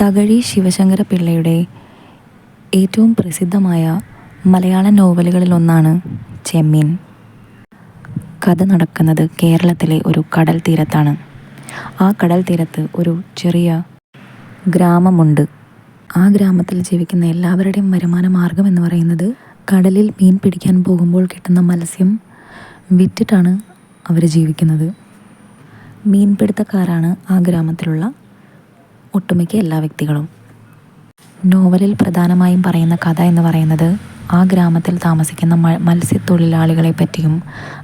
തകഴി ശിവശങ്കര പിള്ളയുടെ ഏറ്റവും പ്രസിദ്ധമായ മലയാള നോവലുകളിലൊന്നാണ് ചെമ്മീൻ. കഥ നടക്കുന്നത് കേരളത്തിലെ ഒരു കടൽ തീരത്താണ്. ആ കടൽ തീരത്ത് ഒരു ചെറിയ ഗ്രാമമുണ്ട്. ആ ഗ്രാമത്തിൽ ജീവിക്കുന്ന എല്ലാവരുടെയും വരുമാന മാർഗം എന്ന് പറയുന്നത് കടലിൽ മീൻ പിടിക്കാൻ പോകുമ്പോൾ കിട്ടുന്ന മത്സ്യം വിറ്റിട്ടാണ് അവർ ജീവിക്കുന്നത്. മീൻപിടുത്തക്കാരാണ് ആ ഗ്രാമത്തിലുള്ള ഒട്ടുമിക്ക എല്ലാ വ്യക്തികളും. നോവലിൽ പ്രധാനമായും പറയുന്ന കഥ എന്ന് പറയുന്നത് ആ ഗ്രാമത്തിൽ താമസിക്കുന്ന മത്സ്യത്തൊഴിലാളികളെ പറ്റിയും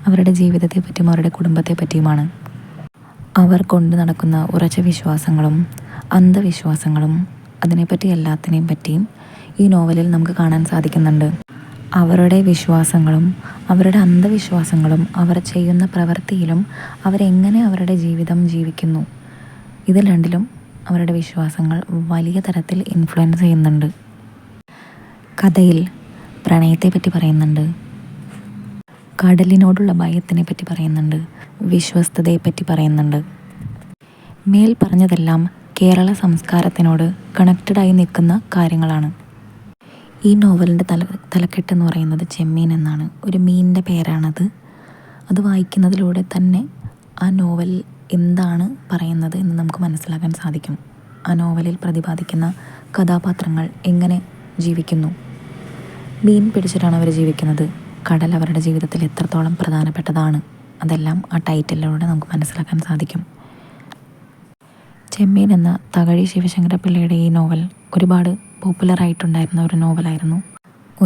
അവരുടെ ജീവിതത്തെ പറ്റിയും അവരുടെ കുടുംബത്തെ പറ്റിയുമാണ്. അവർ കൊണ്ടു നടക്കുന്ന ഉറച്ച വിശ്വാസങ്ങളും അന്ധവിശ്വാസങ്ങളും അതിനെപ്പറ്റി എല്ലാത്തിനെയും പറ്റിയും ഈ നോവലിൽ നമുക്ക് കാണാൻ സാധിക്കുന്നുണ്ട്. അവരുടെ വിശ്വാസങ്ങളും അവരുടെ അന്ധവിശ്വാസങ്ങളും അവർ ചെയ്യുന്ന പ്രവൃത്തിയിലും അവരെങ്ങനെ അവരുടെ ജീവിതം ജീവിക്കുന്നു, ഇതിൽ രണ്ടിലും അവരുടെ വിശ്വാസങ്ങൾ വലിയ തരത്തിൽ ഇൻഫ്ലുവൻസ് ചെയ്യുന്നുണ്ട്. കഥയിൽ പ്രണയത്തെ പറ്റി പറയുന്നുണ്ട്, കടലിനോടുള്ള ഭയത്തിനെ പറ്റി പറയുന്നുണ്ട്, വിശ്വസ്തതയെ പറ്റി പറയുന്നുണ്ട്. മേൽ പറഞ്ഞതെല്ലാം കേരള സംസ്കാരത്തിനോട് കണക്റ്റഡായി നിൽക്കുന്ന കാര്യങ്ങളാണ്. ഈ നോവലിൻ്റെ തലക്കെട്ടെന്ന് പറയുന്നത് ചെമ്മീൻ എന്നാണ്. ഒരു മീനിൻ്റെ പേരാണത്. അത് വായിക്കുന്നതിലൂടെ തന്നെ ആ നോവൽ എന്താണ് പറയുന്നത് എന്ന് നമുക്ക് മനസ്സിലാക്കാൻ സാധിക്കും. ആ നോവലിൽ പ്രതിപാദിക്കുന്ന കഥാപാത്രങ്ങൾ എങ്ങനെ ജീവിക്കുന്നു, മീൻ പിടിച്ചിട്ടാണ് അവർ ജീവിക്കുന്നത്, കടൽ അവരുടെ ജീവിതത്തിൽ എത്രത്തോളം പ്രധാനപ്പെട്ടതാണ്, അതെല്ലാം ആ ടൈറ്റിലൂടെ നമുക്ക് മനസ്സിലാക്കാൻ സാധിക്കും. ചെമ്മീൻ എന്ന തകഴി ശിവശങ്കര പിള്ളയുടെ ഈ നോവൽ ഒരുപാട് പോപ്പുലറായിട്ടുണ്ടായിരുന്ന ഒരു നോവലായിരുന്നു.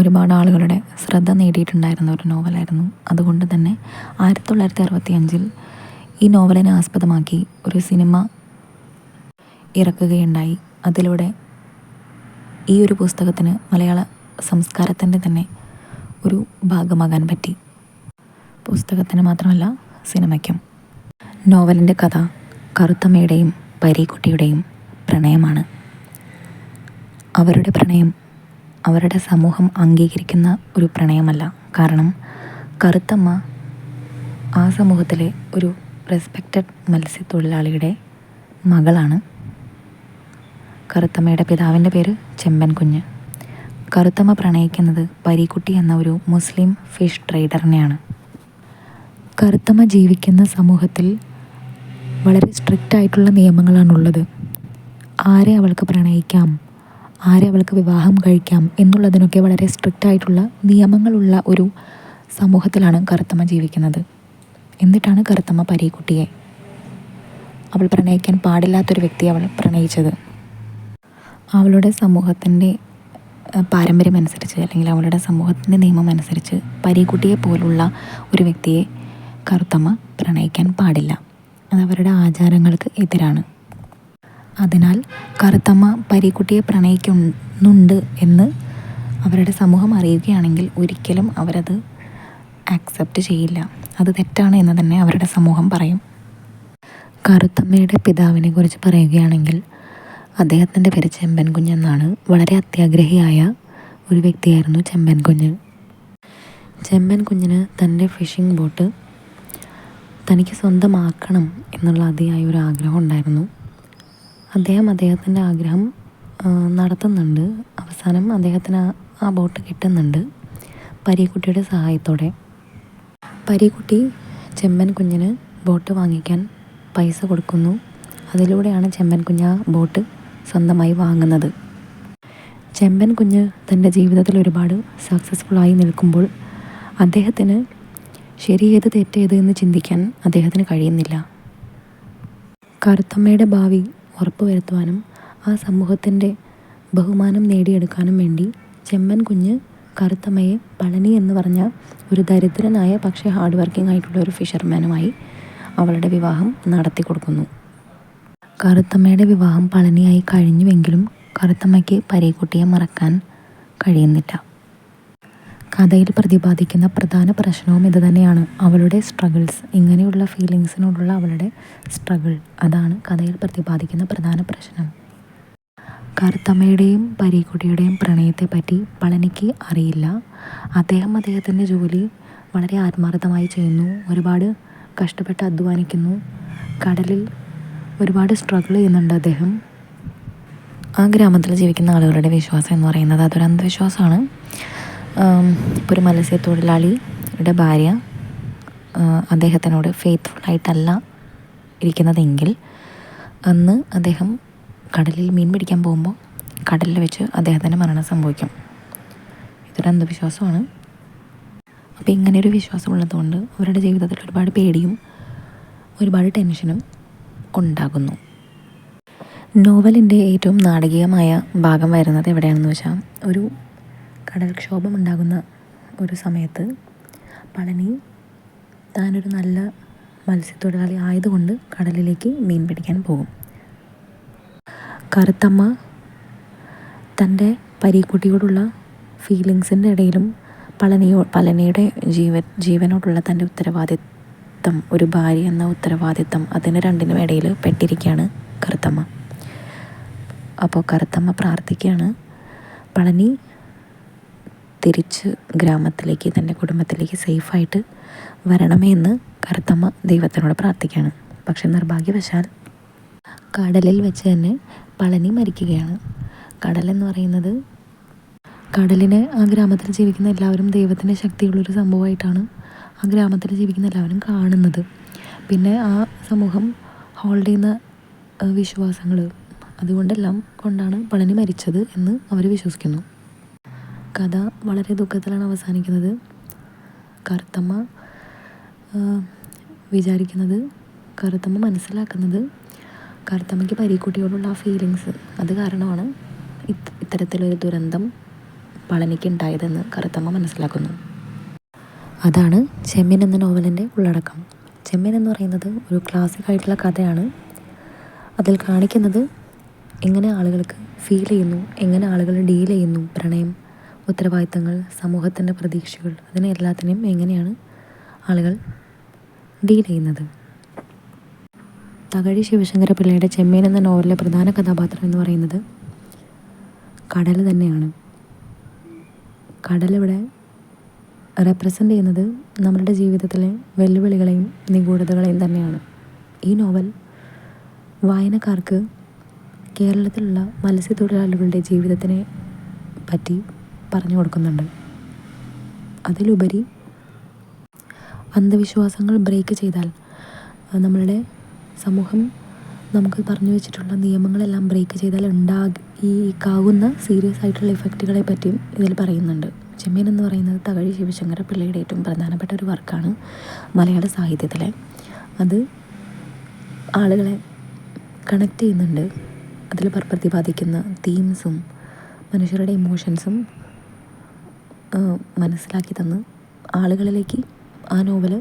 ഒരുപാട് ആളുകളുടെ ശ്രദ്ധ നേടിയിട്ടുണ്ടായിരുന്ന ഒരു നോവലായിരുന്നു. അതുകൊണ്ട് തന്നെ 1965 ഈ നോവലിനെ ആസ്പദമാക്കി ഒരു സിനിമ ഇറക്കുകയുണ്ടായി. അതിലൂടെ ഈ ഒരു പുസ്തകത്തിന് മലയാള സംസ്കാരത്തിൻ്റെ തന്നെ ഒരു ഭാഗമാകാൻ പറ്റി. പുസ്തകത്തിന് മാത്രമല്ല, സിനിമയ്ക്കും. നോവലിൻ്റെ കഥ കറുത്തമ്മയുടെയും പരീക്കുട്ടിയുടെയും പ്രണയമാണ്. അവരുടെ പ്രണയം അവരുടെ സമൂഹം അംഗീകരിക്കുന്ന ഒരു പ്രണയമല്ല. കാരണം കറുത്തമ്മ ആ സമൂഹത്തിലെ ഒരു റെസ്പെക്റ്റഡ് മത്സ്യത്തൊഴിലാളിയുടെ മകളാണ്. കറുത്തമ്മയുടെ പിതാവിൻ്റെ പേര് ചെമ്പൻ കുഞ്ഞ്. കറുത്തമ്മ പ്രണയിക്കുന്നത് പരീക്കുട്ടി എന്ന ഒരു മുസ്ലിം ഫിഷ് ട്രേഡറിനെയാണ്. കറുത്തമ്മ ജീവിക്കുന്ന സമൂഹത്തിൽ വളരെ സ്ട്രിക്റ്റ് ആയിട്ടുള്ള നിയമങ്ങളാണുള്ളത്. ആരെ അവൾക്ക് പ്രണയിക്കാം, ആരെ അവൾക്ക് വിവാഹം കഴിക്കാം എന്നുള്ളതിനൊക്കെ വളരെ സ്ട്രിക്റ്റ് ആയിട്ടുള്ള നിയമങ്ങളുള്ള ഒരു സമൂഹത്തിലാണ് കറുത്തമ്മ ജീവിക്കുന്നത്. എന്നിട്ടാണ് കറുത്തമ്മ പരീക്കുട്ടിയെ, അവൾ പ്രണയിക്കാൻ പാടില്ലാത്തൊരു വ്യക്തിയെ അവൾ പ്രണയിച്ചത്. അവളുടെ സമൂഹത്തിൻ്റെ പാരമ്പര്യമനുസരിച്ച് അല്ലെങ്കിൽ അവളുടെ സമൂഹത്തിൻ്റെ നിയമം അനുസരിച്ച് പരീക്കുട്ടിയെ പോലുള്ള ഒരു വ്യക്തിയെ കറുത്തമ്മ പ്രണയിക്കാൻ പാടില്ല. അത് അവരുടെ ആചാരങ്ങൾക്ക് എതിരാണ്. അതിനാൽ കറുത്തമ്മ പരീക്കുട്ടിയെ പ്രണയിക്കുന്നുണ്ട് എന്ന് അവരുടെ സമൂഹം അറിയുകയാണെങ്കിൽ ഒരിക്കലും അവരത് ആക്സെപ്റ്റ് ചെയ്യില്ല. അത് തെറ്റാണ് എന്ന് തന്നെ അവരുടെ സമൂഹം പറയും. കറുത്തമ്മയുടെ പിതാവിനെ കുറിച്ച് പറയുകയാണെങ്കിൽ അദ്ദേഹത്തിൻ്റെ പേര് ചെമ്പൻ കുഞ്ഞ് എന്നാണ്. വളരെ അത്യാഗ്രഹിയായ ഒരു വ്യക്തിയായിരുന്നു ചെമ്പൻ കുഞ്ഞ്. ചെമ്പൻ കുഞ്ഞിന് തൻ്റെ ഫിഷിംഗ് ബോട്ട് തനിക്ക് സ്വന്തമാക്കണം എന്നുള്ള അതിയായ ഒരു ആഗ്രഹം ഉണ്ടായിരുന്നു. അദ്ദേഹത്തിൻ്റെ ആഗ്രഹം നടത്തുന്നുണ്ട്. അവസാനം അദ്ദേഹത്തിന് ആ ബോട്ട് കിട്ടുന്നുണ്ട് പരീക്കുട്ടിയുടെ സഹായത്തോടെ. പരീക്കുട്ടി ചെമ്പൻ കുഞ്ഞിന് ബോട്ട് വാങ്ങിക്കാൻ പൈസ കൊടുക്കുന്നു. അതിലൂടെയാണ് ചെമ്പൻ കുഞ്ഞ് ആ ബോട്ട് സ്വന്തമായി വാങ്ങുന്നത്. ചെമ്പൻ കുഞ്ഞ് തൻ്റെ ജീവിതത്തിൽ ഒരുപാട് സക്സസ്ഫുള്ളായി നിൽക്കുമ്പോൾ അദ്ദേഹത്തിന് ശരിയേത് തെറ്റേത് എന്ന് ചിന്തിക്കാൻ അദ്ദേഹത്തിന് കഴിയുന്നില്ല. കറുത്തമ്മയുടെ ഭാവി ഉറപ്പുവരുത്തുവാനും ആ സമൂഹത്തിൻ്റെ ബഹുമാനം നേടിയെടുക്കാനും വേണ്ടി ചെമ്പൻ കുഞ്ഞ് കറുത്തമ്മയെ പളനി എന്ന് പറഞ്ഞ ഒരു ദരിദ്രനായ പക്ഷേ ഹാർഡ് വർക്കിംഗ് ആയിട്ടുള്ള ഒരു ഫിഷർമാനുമായി അവളുടെ വിവാഹം നടത്തി കൊടുക്കുന്നു. കറുത്തമ്മയുടെ വിവാഹം പളനിയായി കഴിഞ്ഞുവെങ്കിലും കറുത്തമ്മയ്ക്ക് പരീക്കുട്ടിയെ മറക്കാൻ കഴിയുന്നില്ല. കഥയിൽ പ്രതിപാദിക്കുന്ന പ്രധാന പ്രശ്നവും ഇതുതന്നെയാണ്. അവളുടെ സ്ട്രഗിൾസ്, ഇങ്ങനെയുള്ള ഫീലിങ്സിനോടുള്ള അവളുടെ സ്ട്രഗിൾ, അതാണ് കഥയിൽ പ്രതിപാദിക്കുന്ന പ്രധാന പ്രശ്നം. കറുത്തമ്മയുടെയും പരീക്കുട്ടിയുടെയും പ്രണയത്തെ പറ്റി പളനിക്ക് അറിയില്ല. അദ്ദേഹത്തിൻ്റെ ജോലി വളരെ ആത്മാർത്ഥമായി ചെയ്യുന്നു. ഒരുപാട് കഷ്ടപ്പെട്ട് അധ്വാനിക്കുന്നു. കടലിൽ ഒരുപാട് സ്ട്രഗിൾ ചെയ്യുന്നുണ്ട് അദ്ദേഹം. ആ ഗ്രാമത്തിൽ ജീവിക്കുന്ന ആളുകളുടെ വിശ്വാസം എന്ന് പറയുന്നത് അതൊരു അന്ധവിശ്വാസമാണ്. ഇപ്പോൾ ഒരു മത്സ്യത്തൊഴിലാളിയുടെ ഭാര്യ അദ്ദേഹത്തിനോട് ഫെയ്ത്ത്ഫുള്ളായിട്ടല്ല ഇരിക്കുന്നതെങ്കിൽ അന്ന് അദ്ദേഹം കടലിൽ മീൻ പിടിക്കാൻ പോകുമ്പോൾ കടലിൽ വെച്ച് അദ്ദേഹത്തിൻ്റെ മരണം സംഭവിക്കും. ഇതൊരു അന്ധവിശ്വാസമാണ്. അപ്പോൾ ഇങ്ങനെയൊരു വിശ്വാസം ഉള്ളതുകൊണ്ട് അവരുടെ ജീവിതത്തിൽ ഒരുപാട് പേടിയും ഒരുപാട് ടെൻഷനും ഉണ്ടാകുന്നു. നോവലിൻ്റെ ഏറ്റവും നാടകീയമായ ഭാഗം വരുന്നത് എവിടെയാണെന്ന് വെച്ചാൽ, ഒരു കടൽക്ഷോഭം ഉണ്ടാകുന്ന ഒരു സമയത്ത് പളനി താനൊരു നല്ല മത്സ്യത്തൊഴിലാളി ആയതുകൊണ്ട് കടലിലേക്ക് മീൻ പിടിക്കാൻ പോകും. കറുത്തമ്മ തൻ്റെ പരീക്കുട്ടിയോടുള്ള ഫീലിങ്സിൻ്റെ ഇടയിലും പളനിയുടെ ജീവനോടുള്ള തൻ്റെ ഉത്തരവാദിത്തം, ഒരു ഭാര്യ എന്ന ഉത്തരവാദിത്തം, അതിന് രണ്ടിനും ഇടയിൽ പെട്ടിരിക്കുകയാണ് കറുത്തമ്മ. അപ്പോൾ കറുത്തമ്മ പ്രാർത്ഥിക്കുകയാണ്, പളനി തിരിച്ച് ഗ്രാമത്തിലേക്ക്, തൻ്റെ കുടുംബത്തിലേക്ക് സേഫായിട്ട് വരണമേ എന്ന് കറുത്തമ്മ ദൈവത്തിനോട് പ്രാർത്ഥിക്കുകയാണ്. പക്ഷെ നിർഭാഗ്യവശാൽ കടലിൽ വെച്ച് തന്നെ പളനി മരിക്കുകയാണ്. കടലെന്ന് പറയുന്നത്, കടലിനെ ആ ഗ്രാമത്തിൽ ജീവിക്കുന്ന എല്ലാവരും ദൈവത്തിൻ്റെ ശക്തിയുള്ളൊരു സംഭവമായിട്ടാണ് ആ ഗ്രാമത്തിൽ ജീവിക്കുന്ന എല്ലാവരും കാണുന്നത്. പിന്നെ ആ സമൂഹം ഹോൾഡ് ചെയ്യുന്ന വിശ്വാസങ്ങൾ, അതുകൊണ്ടെല്ലാം കൊണ്ടാണ് പളനി മരിച്ചത് എന്ന് അവർ വിശ്വസിക്കുന്നു. കഥ വളരെ ദുഃഖത്തിലാണ് അവസാനിക്കുന്നത്. കറുത്തമ്മ വിചാരിക്കുന്നത്, കറുത്തമ്മ മനസ്സിലാക്കുന്നത്, കറുത്തമ്മയ്ക്ക് പരീക്കുട്ടിയോടുള്ള ആ ഫീലിങ്സ് അത് കാരണമാണ് ഇത്തരത്തിലൊരു ദുരന്തം പളനിക്ക് ഉണ്ടായതെന്ന് കറുത്തമ്മ മനസ്സിലാക്കുന്നു. അതാണ് ചെമ്മീൻ എന്ന നോവലിൻ്റെ ഉള്ളടക്കം. ചെമ്മീൻ എന്ന് പറയുന്നത് ഒരു ക്ലാസിക് ആയിട്ടുള്ള കഥയാണ്. അതിൽ കാണിക്കുന്നത് എങ്ങനെ ആളുകൾക്ക് ഫീൽ ചെയ്യുന്നു, എങ്ങനെ ആളുകൾ ഡീൽ ചെയ്യുന്നു, പ്രണയം, ഉത്തരവാദിത്തങ്ങൾ, സമൂഹത്തിൻ്റെ പ്രതീക്ഷകൾ, അതിനെ എല്ലാത്തിനെയും എങ്ങനെയാണ് ആളുകൾ ഡീൽ ചെയ്യുന്നത്. തകഴി ശിവശങ്കര പിള്ളയുടെ ചെമ്മീൻ എന്ന നോവലിലെ പ്രധാന കഥാപാത്രം എന്ന് പറയുന്നത് കടൽ തന്നെയാണ്. കടലിവിടെ റെപ്രസെൻ്റ് ചെയ്യുന്നത് നമ്മളുടെ ജീവിതത്തിലെ വെല്ലുവിളികളെയും നിഗൂഢതകളെയും തന്നെയാണ്. ഈ നോവൽ വായനക്കാർക്ക് കേരളത്തിലുള്ള മത്സ്യത്തൊഴിലാളികളുടെ ജീവിതത്തിനെ പറ്റി പറഞ്ഞു കൊടുക്കുന്നുണ്ട്. അതിലുപരി അന്ധവിശ്വാസങ്ങൾ ബ്രേക്ക് ചെയ്താൽ, നമ്മളുടെ സമൂഹം നമുക്ക് പറഞ്ഞു വെച്ചിട്ടുള്ള നിയമങ്ങളെല്ലാം ബ്രേക്ക് ചെയ്താൽ ഉണ്ടാകാവുന്ന സീരിയസ് ആയിട്ടുള്ള ഇഫക്റ്റുകളെ പറ്റിയും ഇതിൽ പറയുന്നുണ്ട്. ചെമ്മീൻ എന്ന് പറയുന്നത് തകഴി ശിവശങ്കര പിള്ളയുടെ ഏറ്റവും പ്രധാനപ്പെട്ട ഒരു വർക്കാണ് മലയാള സാഹിത്യത്തിലെ. അത് ആളുകളെ കണക്ട് ചെയ്യുന്നുണ്ട്. അതിൽ പ്രതിപാദിക്കുന്ന തീംസും മനുഷ്യരുടെ ഇമോഷൻസും മനസ്സിലാക്കി തന്ന് ആളുകളിലേക്ക് ആ നോവല്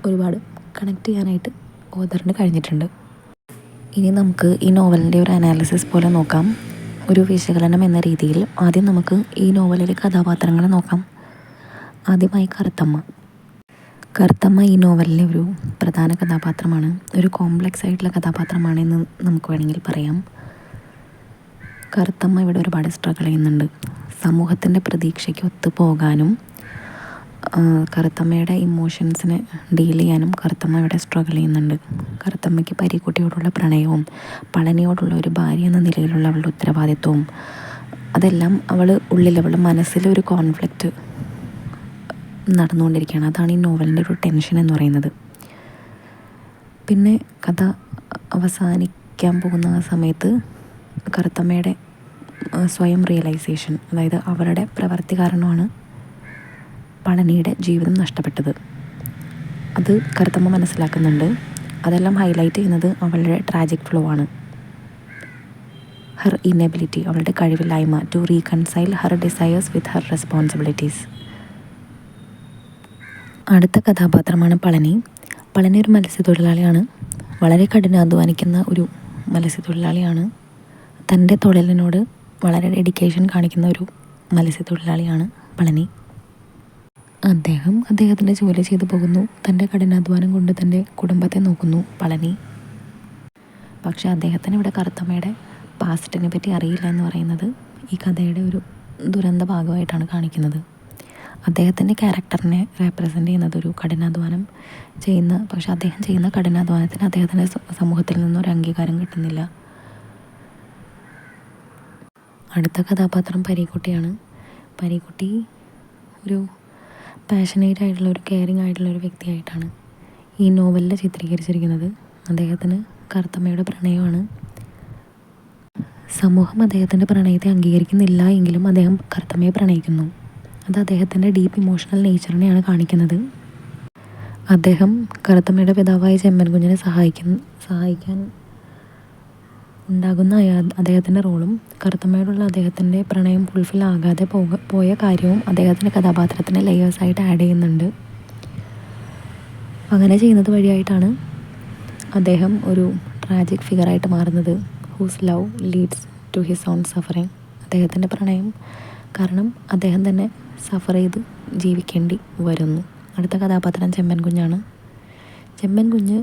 ഒരുപാട് കണക്ട് ചെയ്യാനായിട്ട് ഓഥറിന് കഴിഞ്ഞിട്ടുണ്ട്. ഇനി നമുക്ക് ഈ നോവലിൻ്റെ ഒരു അനാലിസിസ് പോലെ നോക്കാം, ഒരു വിശകലനം എന്ന രീതിയിൽ. ആദ്യം നമുക്ക് ഈ നോവലിലെ കഥാപാത്രങ്ങളെ നോക്കാം. ആദ്യമായി കറുത്തമ്മ ഈ നോവലിലെ ഒരു പ്രധാന കഥാപാത്രമാണ്. ഒരു കോംപ്ലക്സ് ആയിട്ടുള്ള കഥാപാത്രമാണെന്ന് നമുക്ക് വേണമെങ്കിൽ പറയാം. കറുത്തമ്മ ഇവിടെ ഒരുപാട് സ്ട്രഗിൾ ചെയ്യുന്നുണ്ട്. സമൂഹത്തിൻ്റെ പ്രതീക്ഷയ്ക്ക് ഒത്തുപോകാനും കറുത്തമ്മയുടെ ഇമോഷൻസിനെ ഡീൽ ചെയ്യാനും കറുത്തമ്മ ഇവിടെ സ്ട്രഗിൾ ചെയ്യുന്നുണ്ട്. കറുത്തമ്മയ്ക്ക് പരീക്കുട്ടിയോടുള്ള പ്രണയവും പളനിയോടുള്ള ഒരു ഭാര്യ എന്ന നിലയിലുള്ള അവളുടെ ഉത്തരവാദിത്വവും അതെല്ലാം അവളുടെ മനസ്സിലൊരു കോൺഫ്ലിക്റ്റ് നടന്നുകൊണ്ടിരിക്കുകയാണ്. അതാണ് ഈ നോവലിൻ്റെ ഒരു ടെൻഷൻ എന്ന് പറയുന്നത്. പിന്നെ കഥ അവസാനിക്കാൻ പോകുന്ന ആ സമയത്ത് കറുത്തമ്മയുടെ സ്വയം റിയലൈസേഷൻ, അതായത് അവരുടെ പ്രവൃത്തി കാരണമാണ് പളനിയുടെ ജീവിതം നഷ്ടപ്പെട്ടത്, അത് കറുത്തമ്മ മനസ്സിലാക്കുന്നുണ്ട്. അതെല്ലാം ഹൈലൈറ്റ് ചെയ്യുന്നത് അവളുടെ ട്രാജിക് ഫ്ലോ ആണ്. ഹർ ഇനബിലിറ്റി, അവളുടെ കഴിവില്ലായ്മ to reconcile her desires with her responsibilities. അടുത്ത കഥാപാത്രമാണ് പളനി. പളനി ഒരു മത്സ്യത്തൊഴിലാളിയാണ്. വളരെ കഠിനാധ്വാനിക്കുന്ന ഒരു മത്സ്യത്തൊഴിലാളിയാണ്. തൻ്റെ തൊഴിലിനോട് വളരെ ഡെഡിക്കേഷൻ കാണിക്കുന്ന ഒരു മത്സ്യത്തൊഴിലാളിയാണ് പളനി. അദ്ദേഹത്തിൻ്റെ ജോലി ചെയ്തു പോകുന്നു. തൻ്റെ കഠിനാധ്വാനം കൊണ്ട് തൻ്റെ കുടുംബത്തെ നോക്കുന്നു പളനി. പക്ഷേ അദ്ദേഹത്തിന് ഇവിടെ കറുത്തമ്മയുടെ പാസ്റ്റിനെ പറ്റി അറിയില്ല എന്ന് പറയുന്നത് ഈ കഥയുടെ ഒരു ദുരന്ത ഭാഗമായിട്ടാണ് കാണിക്കുന്നത്. അദ്ദേഹത്തിൻ്റെ ക്യാരക്ടറിനെ റെപ്രസെൻ്റ് ചെയ്യുന്നത് ഒരു കഠിനാധ്വാനം ചെയ്യുന്ന, പക്ഷെ അദ്ദേഹം ചെയ്യുന്ന കഠിനാധ്വാനത്തിന് അദ്ദേഹത്തിൻ്റെ സമൂഹത്തിൽ നിന്നൊരു അംഗീകാരം കിട്ടുന്നില്ല. അടുത്ത കഥാപാത്രം പരീക്കുട്ടിയാണ്. പരീക്കുട്ടി ഒരു പാഷനേറ്റ് ആയിട്ടുള്ള ഒരു കെയറിങ് ആയിട്ടുള്ള ഒരു വ്യക്തിയായിട്ടാണ് ഈ നോവലിൽ ചിത്രീകരിച്ചിരിക്കുന്നത്. അദ്ദേഹത്തിന് കറുത്തമ്മയുടെ പ്രണയമാണ്. സമൂഹം അദ്ദേഹത്തിൻ്റെ പ്രണയത്തെ അംഗീകരിക്കുന്നില്ല എങ്കിലും അദ്ദേഹം കറുത്തമ്മയെ പ്രണയിക്കുന്നു. അത് അദ്ദേഹത്തിൻ്റെ ഡീപ്പ് ഇമോഷണൽ നേച്ചറിനെയാണ് കാണിക്കുന്നത്. അദ്ദേഹം കറുത്തമ്മയുടെ പിതാവായ ചെമ്മൻ കുഞ്ഞിനെ സഹായിക്കാൻ ഉണ്ടാകുന്ന അദ്ദേഹത്തിൻ്റെ റോളും കറുത്തമ്മയോടുള്ള അദ്ദേഹത്തിൻ്റെ പ്രണയം ഫുൾഫിൽ ആകാതെ പോയ കാര്യവും അദ്ദേഹത്തിൻ്റെ കഥാപാത്രത്തിന് ലെയേഴ്സായിട്ട് ആഡ് ചെയ്യുന്നുണ്ട്. അങ്ങനെ ചെയ്യുന്നത് വഴിയായിട്ടാണ് അദ്ദേഹം ഒരു ട്രാജിക് ഫിഗറായിട്ട് മാറുന്നത്. Whose love leads to his own suffering. അദ്ദേഹത്തിൻ്റെ പ്രണയം കാരണം അദ്ദേഹം തന്നെ സഫർ ചെയ്ത് ജീവിക്കേണ്ടി വരുന്നു. അടുത്ത കഥാപാത്രം ചെമ്മൻ കുഞ്ഞാണ്. ചെമ്മൻ കുഞ്ഞ്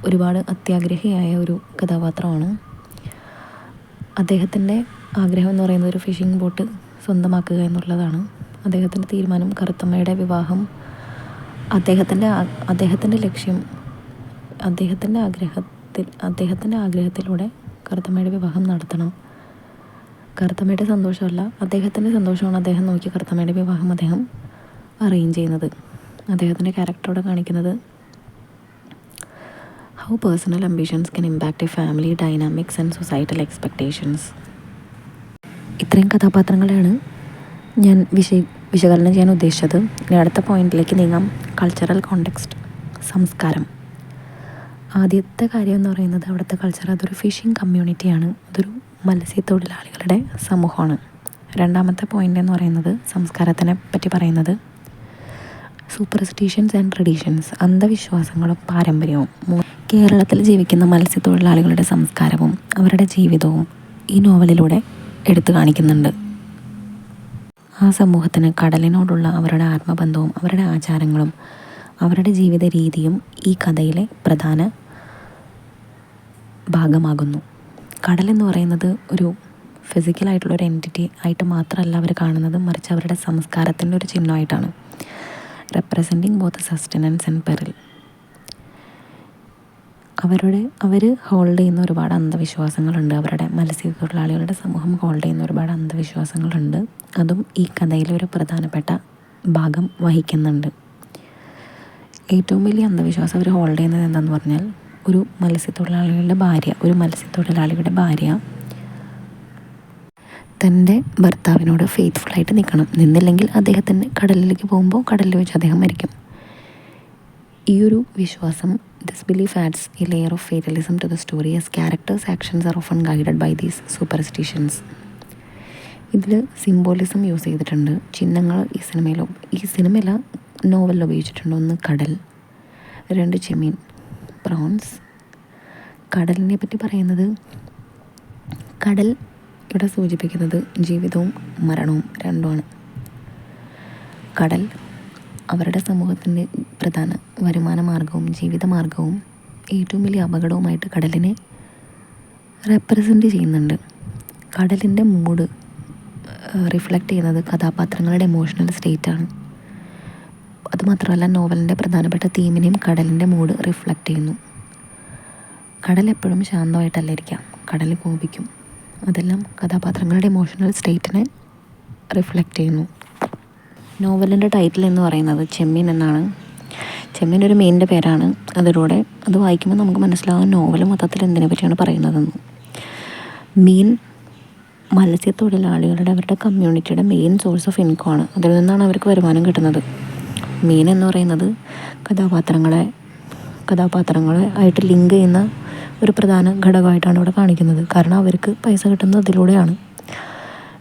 ഒരുപാട് അത്യാഗ്രഹിയായ ഒരു കഥാപാത്രമാണ്. അദ്ദേഹത്തിൻ്റെ ആഗ്രഹം എന്ന് പറയുന്നത് ഒരു ഫിഷിംഗ് ബോട്ട് സ്വന്തമാക്കുക എന്നുള്ളതാണ്. അദ്ദേഹത്തിൻ്റെ തീരുമാനം കറുത്തമ്മയുടെ വിവാഹം അദ്ദേഹത്തിൻ്റെ ലക്ഷ്യം അദ്ദേഹത്തിൻ്റെ ആഗ്രഹത്തിലൂടെ കറുത്തമ്മയുടെ വിവാഹം നടത്തണം. കറുത്തമ്മയുടെ സന്തോഷമല്ല, അദ്ദേഹത്തിൻ്റെ സന്തോഷമാണ് അദ്ദേഹം നോക്കി കറുത്തമ്മയുടെ വിവാഹം അദ്ദേഹം അറേഞ്ച് ചെയ്യുന്നത്. അദ്ദേഹത്തിൻ്റെ ക്യാരക്ടറോടെ കാണിക്കുന്നത് how personal ambitions can impact A family dynamics and societal expectations. ഇത്രയും കഥാപാത്രങ്ങളെയാണ് ഞാൻ വിശകലനം ചെയ്യാൻ ഉദ്ദേശിച്ചത്. ഇനി അടുത്ത പോയിന്റിലേക്ക് നീങ്ങാം. കൾച്ചറൽ കോണ്ടെക്സ്റ്റ്, സംസ്കാരം. ആദ്യത്തെ കാര്യം എന്ന് പറയുന്നത് അവിടുത്തെ കൾച്ചർ അതൊരു ഫിഷിംഗ് കമ്മ്യൂണിറ്റിയാണ്. അതൊരു മത്സ്യത്തൊഴിലാളികളുടെ സമൂഹമാണ്. രണ്ടാമത്തെ പോയിന്റ് എന്ന് പറയുന്നത് സംസ്കാരത്തിനെ പറ്റി പറയുന്നത് സൂപ്പർസ്റ്റിഷൻസ് ആൻഡ് ട്രഡീഷൻസ്, അന്ധവിശ്വാസങ്ങളും പാരമ്പര്യവും. കേരളത്തിൽ ജീവിക്കുന്ന മത്സ്യത്തൊഴിലാളികളുടെ സംസ്കാരവും അവരുടെ ജീവിതവും ഈ നോവലിലൂടെ എടുത്തു കാണിക്കുന്നുണ്ട്. ആ സമൂഹത്തിന് കടലിനോടുള്ള അവരുടെ ആത്മബന്ധവും അവരുടെ ആചാരങ്ങളും അവരുടെ ജീവിത രീതിയും ഈ കഥയിലെ പ്രധാന ഭാഗമാകുന്നു. കടലെന്ന് പറയുന്നത് ഒരു ഫിസിക്കലായിട്ടുള്ളൊരു എൻറ്റിറ്റി ആയിട്ട് മാത്രമല്ല അവർ കാണുന്നത്, മറിച്ച് അവരുടെ സംസ്കാരത്തിൻ്റെ ഒരു ചിഹ്നമായിട്ടാണ്. Representing both sustenance and peril. അവർ ഹോൾഡ് ചെയ്യുന്ന ഒരുപാട് അന്ധവിശ്വാസങ്ങളുണ്ട്. അവരുടെ മത്സ്യത്തൊഴിലാളികളുടെ സമൂഹം ഹോൾഡ് ചെയ്യുന്ന ഒരുപാട് അന്ധവിശ്വാസങ്ങളുണ്ട്. അതും ഈ കഥയിലെ ഒരു പ്രധാനപ്പെട്ട ഭാഗം വഹിക്കുന്നുണ്ട്. ഏറ്റവും വലിയ അന്ധവിശ്വാസം അവർ ഹോൾഡ് ചെയ്യുന്നത് എന്താണെന്ന് പറഞ്ഞാൽ ഒരു മത്സ്യത്തൊഴിലാളിയുടെ ഭാര്യ തൻ്റെ ഭർത്താവിനോട് ഫെയ്ത്ത്ഫുള്ളായിട്ട് നിന്നില്ലെങ്കിൽ അദ്ദേഹത്തിന് കടലിലേക്ക് പോകുമ്പോൾ കടലിൽ വെച്ച് അദ്ദേഹം മരിക്കും. ഈ ഒരു വിശ്വാസം, this belief adds a layer of fatalism to the story as characters' actions are often guided by these superstitions. ഇതിൽ സിംബോളിസം യൂസ് ചെയ്തിട്ടുണ്ട്. ചിഹ്നങ്ങൾ ഈ സിനിമയില നോവലിൽ ഉപയോഗിച്ചിട്ടുണ്ട്. ഒന്ന് കടൽ, രണ്ട് ചെമ്മീൻ, പ്രോൺസ്. കടലിനെ പറ്റി പറയുന്നത് കടൽ ഇവിടെ സൂചിപ്പിക്കുന്നത് ജീവിതവും മരണവും രണ്ടുമാണ്. കടൽ അവരുടെ സമൂഹത്തിൻ്റെ പ്രധാന വരുമാന മാർഗവും ജീവിത മാർഗവും ഏറ്റവും വലിയ അപകടവുമായിട്ട് കടലിനെ റെപ്രസെൻ്റ് ചെയ്യുന്നുണ്ട്. കടലിൻ്റെ മൂഡ് റിഫ്ലക്റ്റ് ചെയ്യുന്നത് കഥാപാത്രങ്ങളുടെ എമോഷണൽ സ്റ്റേറ്റാണ്. അതുമാത്രമല്ല നോവലിൻ്റെ പ്രധാനപ്പെട്ട തീമിനെയും കടലിൻ്റെ മൂഡ് റിഫ്ലക്റ്റ് ചെയ്യുന്നു. കടൽ എപ്പോഴും ശാന്തമായിട്ടല്ല ഇരിക്കാം, കടൽ കോപിക്കും. അതെല്ലാം കഥാപാത്രങ്ങളുടെ എമോഷണൽ സ്റ്റേറ്റിനെ റിഫ്ലക്റ്റ് ചെയ്യുന്നു. നോവലിൻ്റെ ടൈറ്റിൽ എന്ന് പറയുന്നത് ചെമ്മീൻ എന്നാണ്. ചെമ്മീൻ ഒരു മീനിൻ്റെ പേരാണ്. അതിലൂടെ അത് വായിക്കുമ്പോൾ നമുക്ക് മനസ്സിലാവും നോവൽ മൊത്തത്തിൽ എന്തിനെ പറ്റിയാണ് പറയുന്നതെന്ന്. മീൻ മത്സ്യത്തൊഴിലാളികളുടെ അവരുടെ കമ്മ്യൂണിറ്റിയുടെ മെയിൻ സോഴ്സ് ഓഫ് ഇൻകമാണ്. അതിൽ നിന്നാണ് അവർക്ക് വരുമാനം കിട്ടുന്നത്. മീൻ എന്ന് പറയുന്നത് കഥാപാത്രങ്ങളെ ആയിട്ട് ലിങ്ക് ചെയ്യുന്ന ഒരു പ്രധാന ഘടകമായിട്ടാണ് ഇവിടെ കാണിക്കുന്നത്. കാരണം അവർക്ക് പൈസ കിട്ടുന്നത് അതിലൂടെയാണ്.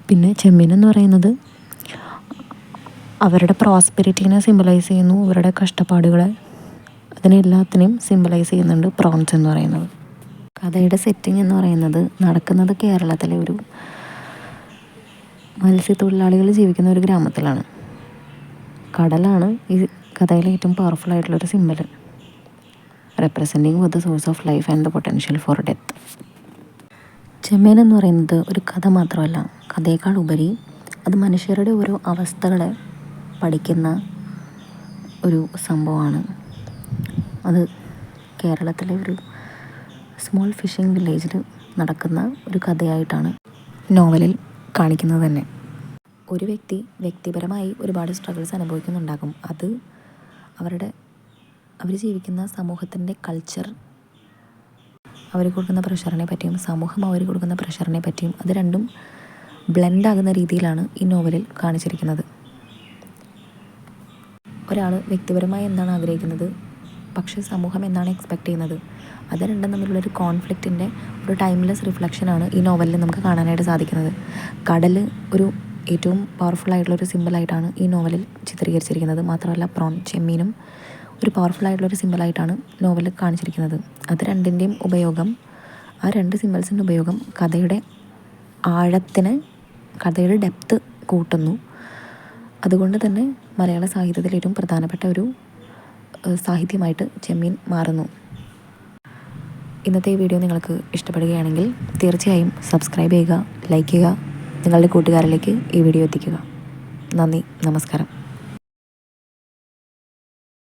പിന്നെ ചെമ്മീൻ എന്ന് പറയുന്നത് അവരുടെ പ്രോസ്പെരിറ്റീനെ സിംബലൈസ് ചെയ്യുന്നു. അവരുടെ കഷ്ടപ്പാടുകളെ അതിനെല്ലാത്തിനെയും സിംബലൈസ് ചെയ്യുന്നുണ്ട് പ്രോൺസ് എന്ന് പറയുന്നത്. കഥയുടെ സെറ്റിംഗ് എന്ന് പറയുന്നത് നടക്കുന്നത് കേരളത്തിലെ ഒരു മത്സ്യത്തൊഴിലാളികൾ ജീവിക്കുന്ന ഒരു ഗ്രാമത്തിലാണ്. കടലാണ് ഈ കഥയിലെ ഏറ്റവും പവർഫുൾ ആയിട്ടുള്ളൊരു symbol, representing with the source of life and the potential for death. ചെമ്മീൻ എന്ന് പറയുന്നത് ഒരു കഥ മാത്രമല്ല, കഥയേക്കാൾ ഉപരി അത് മനുഷ്യരുടെ ഓരോ അവസ്ഥകളെ പഠിക്കുന്ന ഒരു സംഭവമാണ്. അത് കേരളത്തിലെ ഒരു സ്മോൾ ഫിഷിംഗ് വില്ലേജിൽ നടക്കുന്ന ഒരു കഥയായിട്ടാണ് നോവലിൽ കാണിക്കുന്നത് തന്നെ. ഒരു വ്യക്തി വ്യക്തിപരമായി ഒരുപാട് സ്ട്രഗിൾസ് അനുഭവിക്കുന്നുണ്ടാകും. അത് അവർ ജീവിക്കുന്ന സമൂഹത്തിൻ്റെ കൾച്ചർ അവർ കൊടുക്കുന്ന പ്രഷറിനെ പറ്റിയും സമൂഹം അവർ കൊടുക്കുന്ന പ്രഷറിനെ പറ്റിയും അത് രണ്ടും ബ്ലെൻഡാകുന്ന രീതിയിലാണ് ഈ നോവലിൽ കാണിച്ചിരിക്കുന്നത്. ഒരാൾ വ്യക്തിപരമായി എന്താണ് ആഗ്രഹിക്കുന്നത്, പക്ഷേ സമൂഹം എന്താണ് എക്സ്പെക്റ്റ് ചെയ്യുന്നത്, അത് രണ്ടും തമ്മിലുള്ളൊരു കോൺഫ്ലിക്റ്റിൻ്റെ ഒരു ടൈംലെസ് റിഫ്ലക്ഷനാണ് ഈ നോവലിൽ നമുക്ക് കാണാനായിട്ട് സാധിക്കുന്നത്. കടൽ ഒരു ഏറ്റവും പവർഫുള്ളായിട്ടുള്ളൊരു സിമ്പിളായിട്ടാണ് ഈ നോവലിൽ ചിത്രീകരിച്ചിരിക്കുന്നത്. മാത്രമല്ല ചെമ്മീനും ഒരു പവർഫുള്ളായിട്ടുള്ളൊരു സിമ്പിളായിട്ടാണ് നോവലിൽ കാണിച്ചിരിക്കുന്നത്. അത് രണ്ടിൻ്റെയും ഉപയോഗം, ആ രണ്ട് സിമ്പിൾസിൻ്റെ ഉപയോഗം കഥയുടെ ആഴത്തിന്, കഥയുടെ ഡെപ്ത് കൂട്ടുന്നു. അതുകൊണ്ട് തന്നെ മലയാള സാഹിത്യത്തിൽ ഏറ്റവും പ്രധാനപ്പെട്ട ഒരു സാഹിത്യമായിട്ട് ചെമ്മീൻ മാറുന്നു. ഇന്നത്തെ ഈ വീഡിയോ നിങ്ങൾക്ക് ഇഷ്ടപ്പെടുകയാണെങ്കിൽ തീർച്ചയായും സബ്സ്ക്രൈബ് ചെയ്യുക, ലൈക്ക് ചെയ്യുക, നിങ്ങളുടെ കൂട്ടുകാരിലേക്ക് ഈ വീഡിയോ എത്തിക്കുക. നന്ദി, നമസ്കാരം.